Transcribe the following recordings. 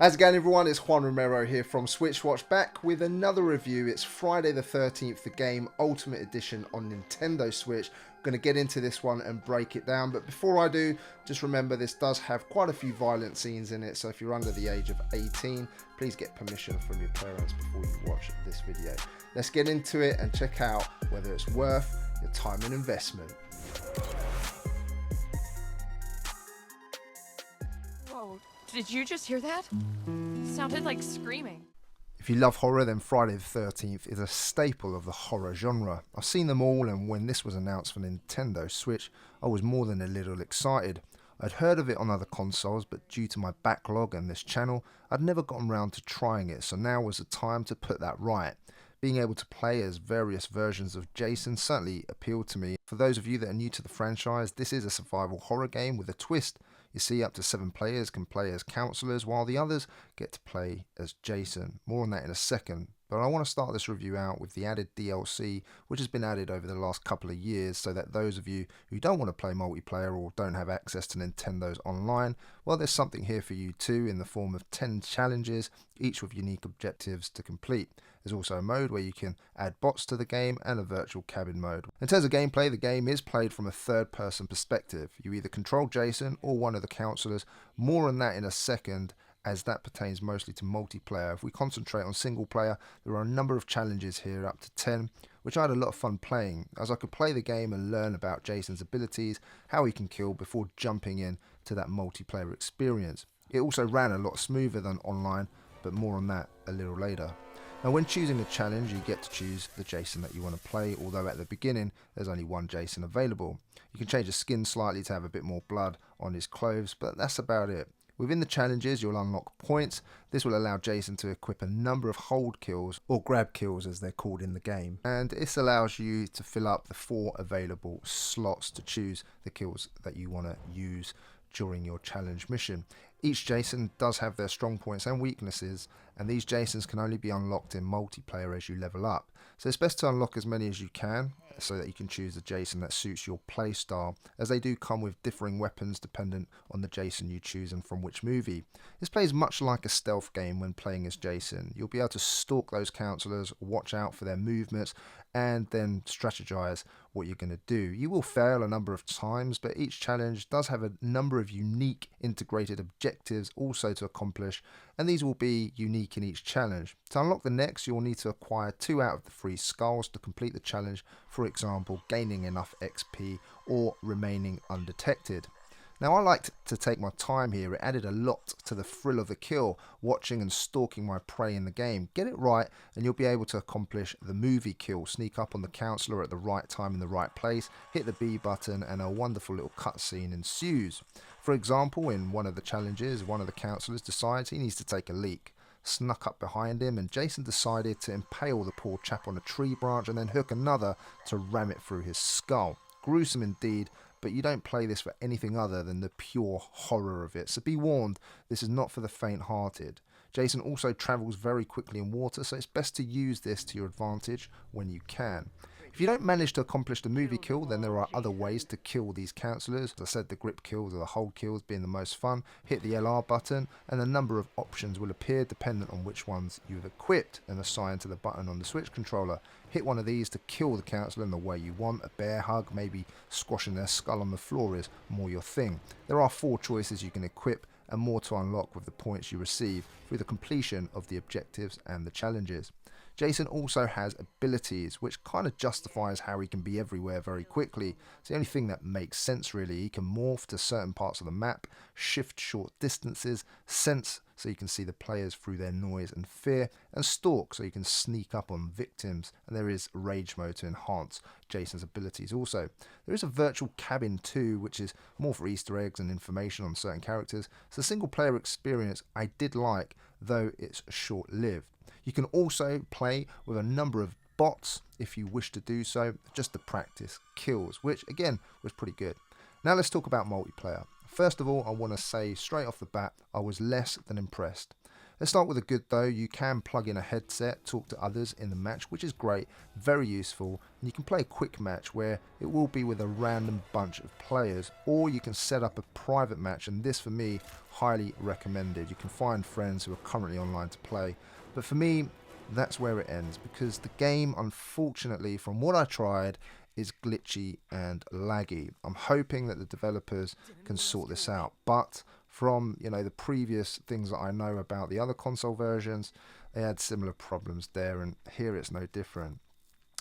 How's it going, everyone? It's Juan Romero here from Switch Watch, back with another review. It's Friday the 13th, the game Ultimate Edition on Nintendo Switch. I'm going to get into this one and break it down, but before I do, just remember this does have quite a few violent scenes in it, so if you're under the age of 18, please get permission from your parents before you watch this video. Let's get into it and check out whether it's worth your time and investment. Whoa, did you just hear that? Sounded like screaming. If you love horror, then Friday the 13th is a staple of the horror genre. I've seen them all, and when this was announced for Nintendo Switch, I was more than a little excited. I'd heard of it on other consoles, but due to my backlog and this channel, I'd never gotten around to trying it, so now was the time to put that right. Being able to play as various versions of Jason certainly appealed to me. For those of you that are new to the franchise, this is a survival horror game with a twist. You see, up to 7 players can play as counselors, while the others get to play as Jason. More on that in a second. But I want to start this review out with the added DLC, which has been added over the last couple of years, so that those of you who don't want to play multiplayer or don't have access to Nintendo's online, well, there's something here for you too, in the form of 10 challenges, each with unique objectives to complete. There's also a mode where you can add bots to the game and a virtual cabin mode. In terms of gameplay, the game is played from a third-person perspective. You either control Jason or one of the counselors. More on that in a second, as that pertains mostly to multiplayer. If we concentrate on single player, there are a number of challenges here, up to 10, which I had a lot of fun playing, as I could play the game and learn about Jason's abilities, how he can kill, before jumping in to that multiplayer experience. It also ran a lot smoother than online, but more on that a little later. Now, when choosing a challenge, you get to choose the Jason that you want to play, although at the beginning there's only one Jason available. You can change his skin slightly to have a bit more blood on his clothes, but that's about it. Within the challenges, you'll unlock points. This will allow Jason to equip a number of hold kills, or grab kills as they're called in the game. And this allows you to fill up the 4 available slots to choose the kills that you want to use during your challenge mission. Each Jason does have their strong points and weaknesses, and these Jasons can only be unlocked in multiplayer as you level up. So it's best to unlock as many as you can, so that you can choose the Jason that suits your playstyle, as they do come with differing weapons dependent on the Jason you choose and from which movie. This plays much like a stealth game when playing as Jason. You'll be able to stalk those counselors, watch out for their movements, and then strategize what you're going to do. You will fail a number of times, but each challenge does have a number of unique integrated objectives also to accomplish, and these will be unique in each challenge. To unlock the next, you'll need to acquire 2 out of the 3 skulls to complete the challenge, for example, gaining enough XP or remaining undetected. Now, I liked to take my time here. It added a lot to the thrill of the kill, watching and stalking my prey in the game. Get it right and you'll be able to accomplish the movie kill, sneak up on the counselor at the right time in the right place, hit the B button, and a wonderful little cutscene ensues. For example, in one of the challenges, one of the counselors decides he needs to take a leak. Snuck up behind him, and Jason decided to impale the poor chap on a tree branch and then hook another to ram it through his skull. Gruesome indeed, but you don't play this for anything other than the pure horror of it. So be warned, this is not for the faint-hearted. Jason also travels very quickly in water, so it's best to use this to your advantage when you can. If you don't manage to accomplish the movie kill, then there are other ways to kill these counselors. As I said, the grip kills or the hold kills being the most fun. Hit the LR button and a number of options will appear dependent on which ones you've equipped and assigned to the button on the Switch controller. Hit one of these to kill the counselor in the way you want. A bear hug, maybe squashing their skull on the floor is more your thing. There are 4 choices you can equip and more to unlock with the points you receive through the completion of the objectives and the challenges. Jason also has abilities, which kind of justifies how he can be everywhere very quickly. It's the only thing that makes sense really. He can morph to certain parts of the map, shift short distances, sense so you can see the players through their noise and fear, and stalk so you can sneak up on victims, and there is rage mode to enhance Jason's abilities also. There is a virtual cabin too, which is more for Easter eggs and information on certain characters. It's a single player experience I did like, though it's short-lived. You can also play with a number of bots if you wish to do so, just to practice kills, which again was pretty good. Now let's talk about multiplayer. First of all, I want to say straight off the bat, I was less than impressed. Let's start with the good though. You can plug in a headset, talk to others in the match, which is great, very useful, and you can play a quick match where it will be with a random bunch of players, or you can set up a private match, and this for me, highly recommended. You can find friends who are currently online to play, but for me, that's where it ends, because the game, unfortunately, from what I tried, is glitchy and laggy. I'm hoping that the developers can sort this out, but from the previous things that I know about the other console versions, they had similar problems there, and here it's no different.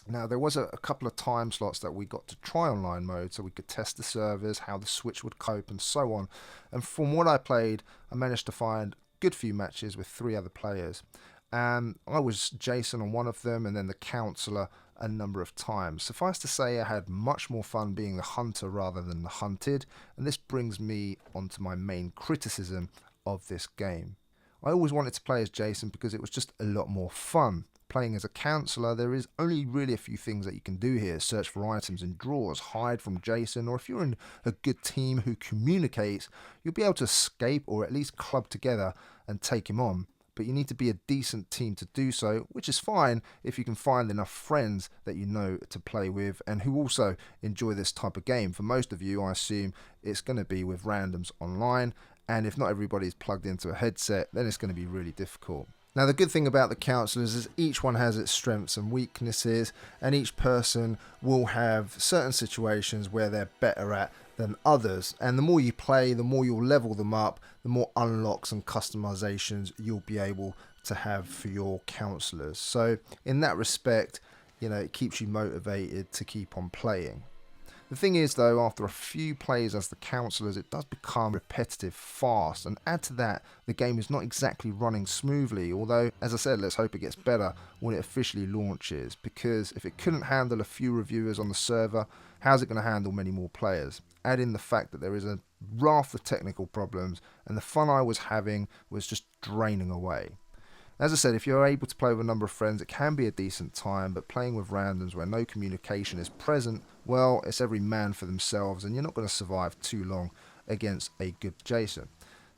Now, there was a couple of time slots that we got to try online mode, so we could test the servers, how the Switch would cope, and so on. And from what I played, I managed to find a good few matches with 3 other players. And I was Jason on one of them, and then the counselor a number of times. Suffice to say, I had much more fun being the hunter rather than the hunted, and this brings me onto my main criticism of this game. I always wanted to play as Jason because it was just a lot more fun. Playing as a counsellor, there is only really a few things that you can do here. Search for items in drawers, hide from Jason, or if you're in a good team who communicates, you'll be able to escape or at least club together and take him on. But you need to be a decent team to do so, which is fine if you can find enough friends that you know to play with and who also enjoy this type of game. For most of you, I assume it's going to be with randoms online, and if not everybody's plugged into a headset, then it's going to be really difficult. Now, the good thing about the counsellors is each one has its strengths and weaknesses, and each person will have certain situations where they're better at than others. And the more you play, the more you'll level them up, the more unlocks and customizations you'll be able to have for your counsellors. So in that respect, it keeps you motivated to keep on playing. The thing is though, after a few plays as the counsellors, it does become repetitive fast, and add to that, the game is not exactly running smoothly, although, as I said, let's hope it gets better when it officially launches, because if it couldn't handle a few reviewers on the server, how's it going to handle many more players? Add in the fact that there is a raft of technical problems, and the fun I was having was just draining away. As I said, if you're able to play with a number of friends, it can be a decent time, but playing with randoms where no communication is present, well, it's every man for themselves, and you're not going to survive too long against a good Jason.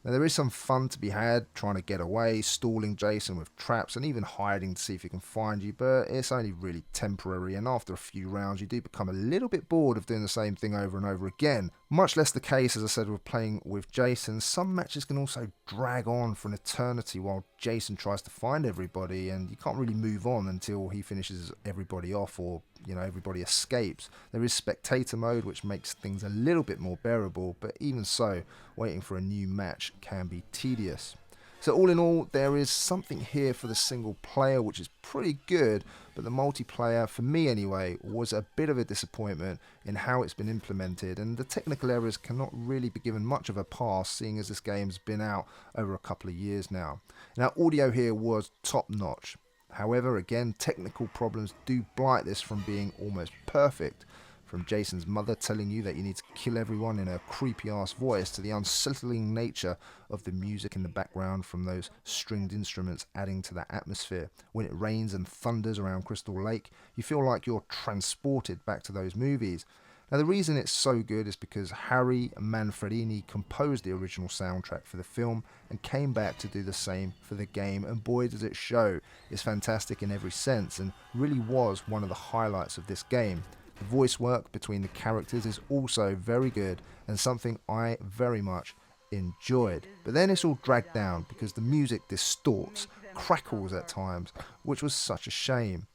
Now, there is some fun to be had, trying to get away, stalling Jason with traps, and even hiding to see if he can find you, but it's only really temporary, and after a few rounds you do become a little bit bored of doing the same thing over and over again. Much less the case, as I said, with playing with Jason. Some matches can also drag on for an eternity while Jason tries to find everybody, and you can't really move on until he finishes everybody off or everybody escapes. There is spectator mode, which makes things a little bit more bearable, but even so, waiting for a new match can be tedious. So all in all, there is something here for the single player which is pretty good, but the multiplayer, for me anyway, was a bit of a disappointment in how it's been implemented, and the technical errors cannot really be given much of a pass, seeing as this game's been out over a couple of years now. Now, audio here was top notch. However, again, technical problems do blight this from being almost perfect. From Jason's mother telling you that you need to kill everyone in a creepy ass voice, to the unsettling nature of the music in the background from those stringed instruments adding to that atmosphere. When it rains and thunders around Crystal Lake, you feel like you're transported back to those movies. Now, the reason it's so good is because Harry Manfredini composed the original soundtrack for the film and came back to do the same for the game, and boy does it show. It's fantastic in every sense and really was one of the highlights of this game. The voice work between the characters is also very good and something I very much enjoyed. But then it's all dragged down because the music distorts, crackles at times, which was such a shame.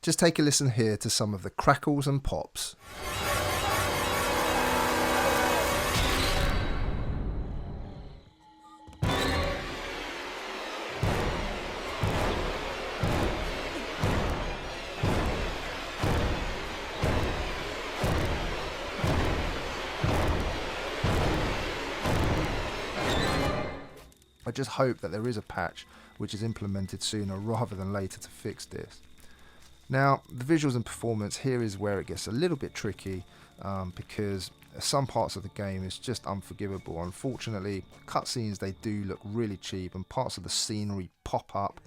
Just take a listen here to some of the crackles and pops. I just hope that there is a patch which is implemented sooner rather than later to fix this. Now, the visuals and performance, here is where it gets a little bit tricky, because some parts of the game is just unforgivable. Unfortunately, cutscenes, they do look really cheap, and parts of the scenery pop up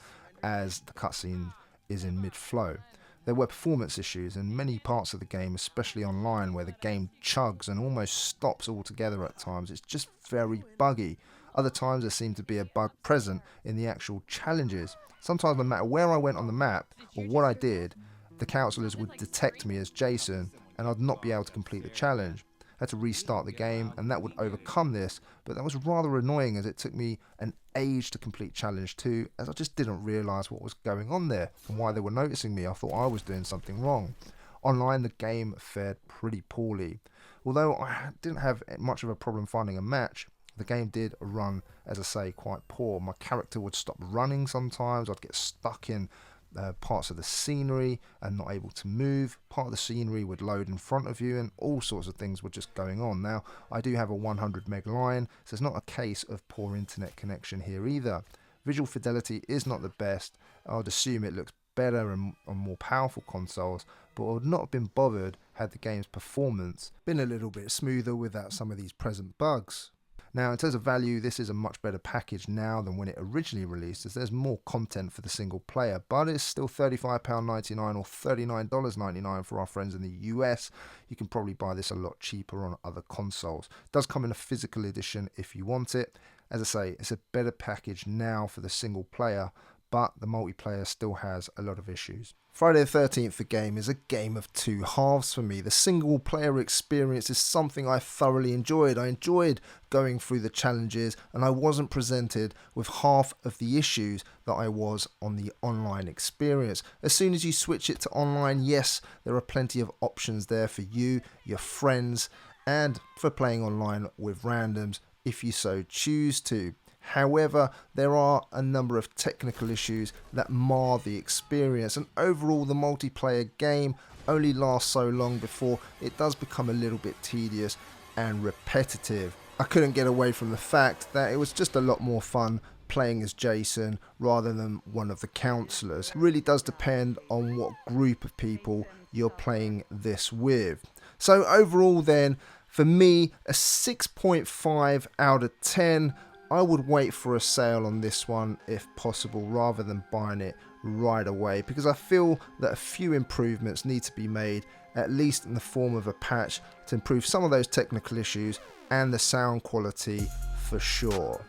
as the cutscene is in mid-flow. There were performance issues in many parts of the game, especially online, where the game chugs and almost stops altogether at times. It's just very buggy. Other times there seemed to be a bug present in the actual challenges. Sometimes no matter where I went on the map or what I did, the counsellors would detect me as Jason and I'd not be able to complete the challenge. I had to restart the game and that would overcome this, but that was rather annoying as it took me an age to complete challenge 2 as I just didn't realise what was going on there and why they were noticing me. I thought I was doing something wrong. Online the game fared pretty poorly. Although I didn't have much of a problem finding a match, the game did run, as I say, quite poor. My character would stop running sometimes, I'd get stuck in parts of the scenery and not able to move. Part of the scenery would load in front of you and all sorts of things were just going on. Now I do have a 100 meg line, so it's not a case of poor internet connection here either. Visual fidelity is not the best. I'd assume it looks better and on more powerful consoles, but I would not have been bothered had the game's performance been a little bit smoother without some of these present bugs. Now in terms of value, this is a much better package now than when it originally released, as there's more content for the single player, but it's still £35.99 or $39.99 for our friends in the US. You can probably buy this a lot cheaper on other consoles. It does come in a physical edition if you want it. As I say, it's a better package now for the single player, but the multiplayer still has a lot of issues. Friday the 13th, the game, is a game of two halves for me. The single player experience is something I thoroughly enjoyed. I enjoyed going through the challenges and I wasn't presented with half of the issues that I was on the online experience. As soon as you switch it to online, yes, there are plenty of options there for you, your friends, and for playing online with randoms if you so choose to. However, there are a number of technical issues that mar the experience, and overall the multiplayer game only lasts so long before it does become a little bit tedious and repetitive. I couldn't get away from the fact that it was just a lot more fun playing as Jason rather than one of the counsellors. It really does depend on what group of people you're playing this with. So overall then, for me, a 6.5 out of 10. I would wait for a sale on this one if possible rather than buying it right away, because I feel that a few improvements need to be made, at least in the form of a patch to improve some of those technical issues and the sound quality for sure.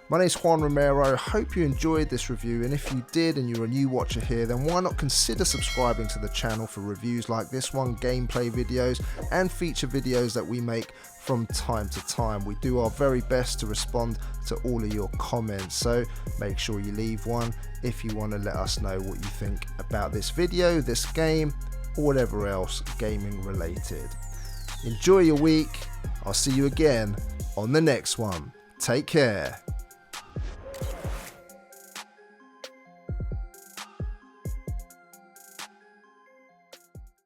My name is Juan Romero. Hope you enjoyed this review, and if you did and you're a new watcher here, then why not consider subscribing to the channel for reviews like this one, gameplay videos and feature videos that we make from time to time. We do our very best to respond to all of your comments, so make sure you leave one if you want to let us know what you think about this video, this game, or whatever else gaming related. Enjoy your week. I'll see you again on the next one. Take care.